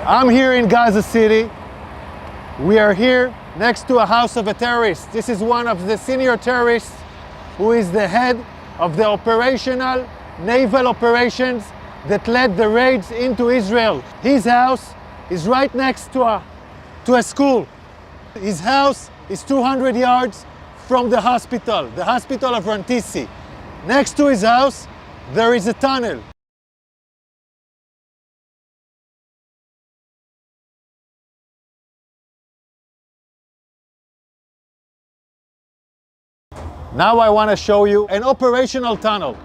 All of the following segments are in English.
I'm here in Gaza City. We are here next to a house of a terrorist. This is one of the senior terrorists who is the head of the operational naval operations that led the raids into Israel. His house is right next to a school. His house is 200 yards from the hospital of Rantisi. Next to his house, there is a tunnel. Now I want to show you an operational tunnel.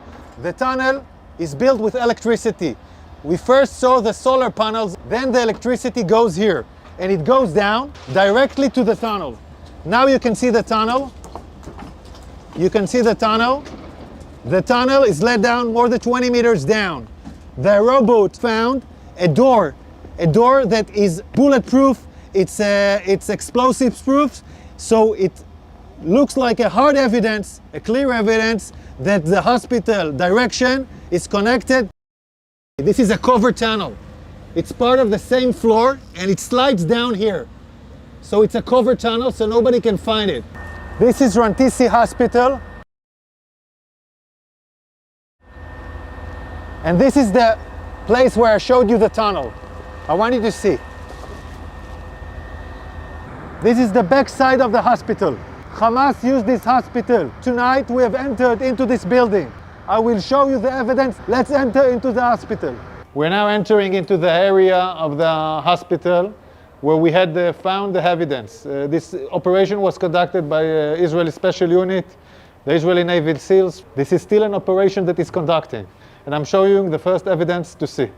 The tunnel is built with electricity. We first saw the solar panels, then the electricity goes here, and it goes down directly to the tunnel. Now you can see the tunnel. You can see the tunnel. The tunnel is let down more than 20 meters down. The robot found a door that is bulletproof. It's explosives proof, so it looks like a hard evidence, a clear evidence that the hospital direction is connected. This is a covered tunnel. It's part of the same floor and it slides down here. So it's a covered tunnel so nobody can find it. This is Rantisi Hospital. And this is the place where I showed you the tunnel. I want you to see. This is the back side of the hospital. Hamas used this hospital. Tonight we have entered into this building. I will show you the evidence. Let's enter into the hospital. We're now entering into the area of the hospital where we had found the evidence. This operation was conducted by Israeli Special Unit, the Israeli Navy SEALs. This is still an operation that is conducting. And I'm showing you the first evidence to see.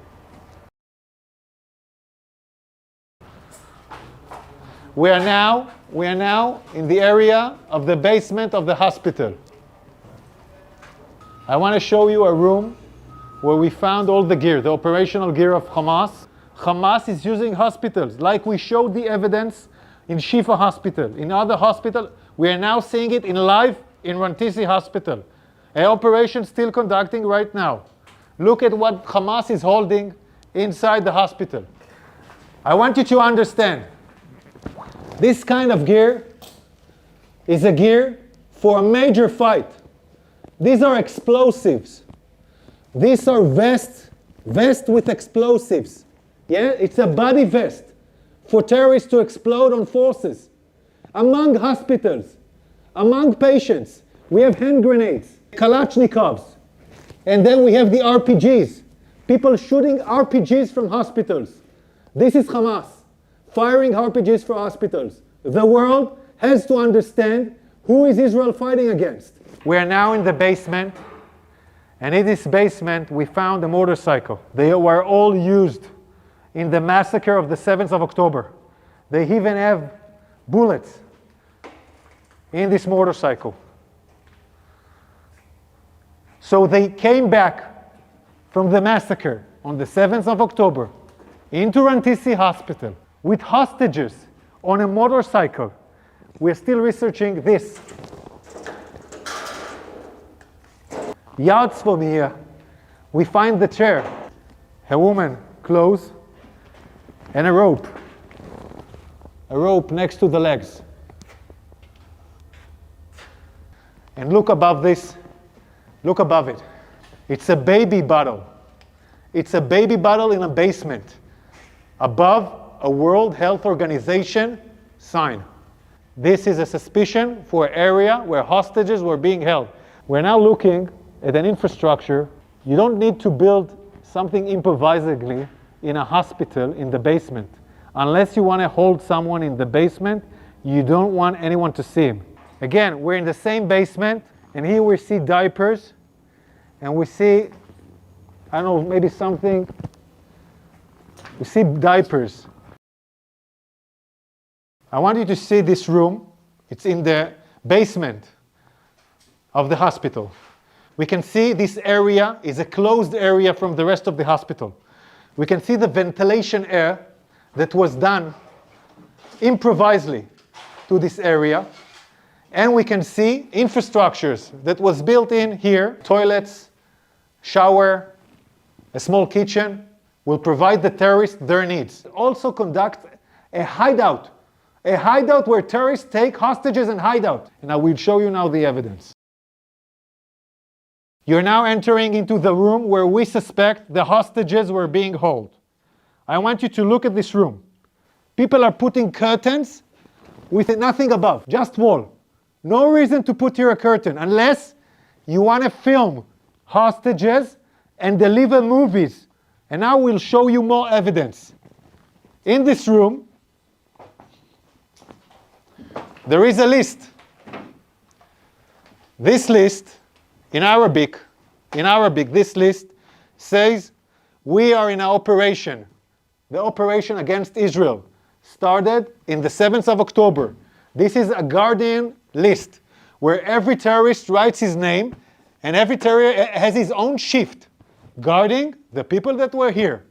We are now in the area of the basement of the hospital. I want to show you a room where we found all the gear, the operational gear of Hamas. Hamas is using hospitals, like we showed the evidence in Shifa Hospital. In other hospitals, we are now seeing it in live in Rantisi Hospital. An operation still conducting right now. Look at what Hamas is holding inside the hospital. I want you to understand, this kind of gear is a gear for a major fight. These are explosives. These are vests with explosives. Yeah, it's a body vest for terrorists to explode on forces. Among hospitals, among patients, we have hand grenades, Kalashnikovs, and then we have the RPGs. People shooting RPGs from hospitals. This is Hamas firing RPGs for hospitals. The world has to understand who is Israel fighting against. We are now in the basement, and in this basement we found a motorcycle. They were all used in the massacre of the 7th of October. They even have bullets in this motorcycle. So they came back from the massacre on the 7th of October into Rantisi Hospital with hostages on a motorcycle. We're still researching this. Yards from here, we find the chair, a woman, clothes, and a rope. A rope next to the legs. And look above this, look above it. It's a baby bottle. It's a baby bottle in a basement. Above a World Health Organization sign. This is a suspicion for an area where hostages were being held. We're now looking at an infrastructure. You don't need to build something improvisedly in a hospital in the basement. Unless you want to hold someone in the basement, you don't want anyone to see him. Again, we're in the same basement, and here we see diapers, and we see, I don't know, maybe something. We see diapers. I want you to see this room. It's in the basement of the hospital. We can see this area is a closed area from the rest of the hospital. We can see the ventilation air that was done improvisedly to this area. And we can see infrastructures that was built in here, toilets, shower, a small kitchen, will provide the terrorists their needs. Also conduct a hideout where terrorists take hostages and hide out. And I will show you now the evidence. You're now entering into the room where we suspect the hostages were being held. I want you to look at this room. People are putting curtains with nothing above, just wall. No reason to put here a curtain unless you want to film hostages and deliver movies. And now we'll show you more evidence. In this room, there is a list. This list, in Arabic, this list says, we are in an operation. The operation against Israel started in the 7th of October. This is a Guardian list where every terrorist writes his name and every terrorist has his own shift guarding the people that were here.